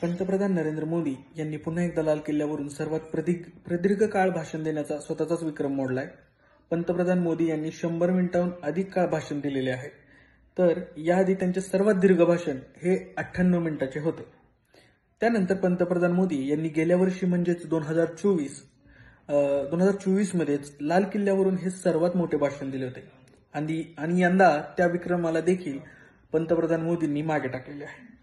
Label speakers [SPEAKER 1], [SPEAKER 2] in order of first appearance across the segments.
[SPEAKER 1] पंतप्रधान नरेंद्र मोदी यांनी पुन्हा एकदा लाल किल्ल्यावरून सर्वात प्रदीर्घ काळ भाषण देण्याचा स्वतःचाच विक्रम मोडलाय. पंतप्रधान मोदी यांनी 100 मिनिटांहून अधिक काळ भाषण दिलेले आहे. तर याआधी त्यांचे सर्वात दीर्घ भाषण हे 98 मिनिटाचे होते. त्यानंतर पंतप्रधान मोदी यांनी गेल्या वर्षी म्हणजेच 2024 मध्येच लाल किल्ल्यावरून हे सर्वात मोठे भाषण दिले होते आणि यंदा त्या विक्रमाला देखील पंतप्रधान मोदींनी मागे टाकलेले आहे.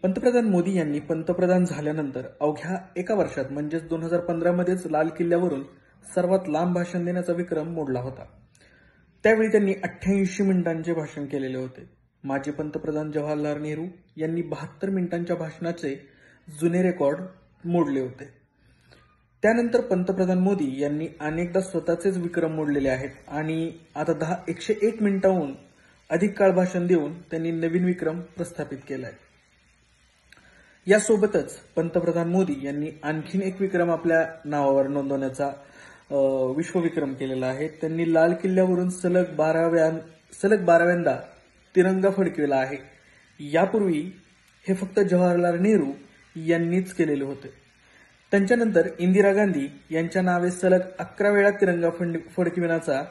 [SPEAKER 1] पंतप्रधान मोदी यांनी पंतप्रधान झाल्यानंतर अवघ्या एका वर्षात म्हणजेच 2015 मध्येच लाल किल्ल्यावरून सर्वात लांब भाषण देण्याचा विक्रम मोडला होता. त्यावेळी त्यांनी 88 मिनिटांचे भाषण केलेले होते. माजी पंतप्रधान जवाहरलाल नेहरू यांनी 72 मिनिटांच्या भाषणाचे जुने रेकॉर्ड मोडले होते. त्यानंतर पंतप्रधान मोदी यांनी अनेकदा स्वतःचेच विक्रम मोडलेले आहेत आणि आता 101 मिनिटांहून अधिक काळ भाषण देऊन त्यांनी नवीन विक्रम प्रस्थापित केलाय. यासोबतच पंतप्रधान मोदी यांनी आणखीन एक विक्रम आपल्या नावावर नोंदवण्याचा विश्वविक्रम केलेला आहे. त्यांनी लाल किल्ल्यावरून सलग 12व्यांदा तिरंगा फडकविला आहे. यापूर्वी हे फक्त जवाहरलाल नेहरू यांनीच केलेले होते. त्यांच्यानंतर इंदिरा गांधी यांच्या नावे सलग 11 वेळा तिरंगा फडकविण्याचा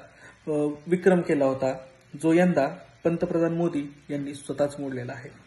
[SPEAKER 1] विक्रम केला होता, जो यंदा पंतप्रधान मोदी यांनी स्वतःच मोडलेला आहे.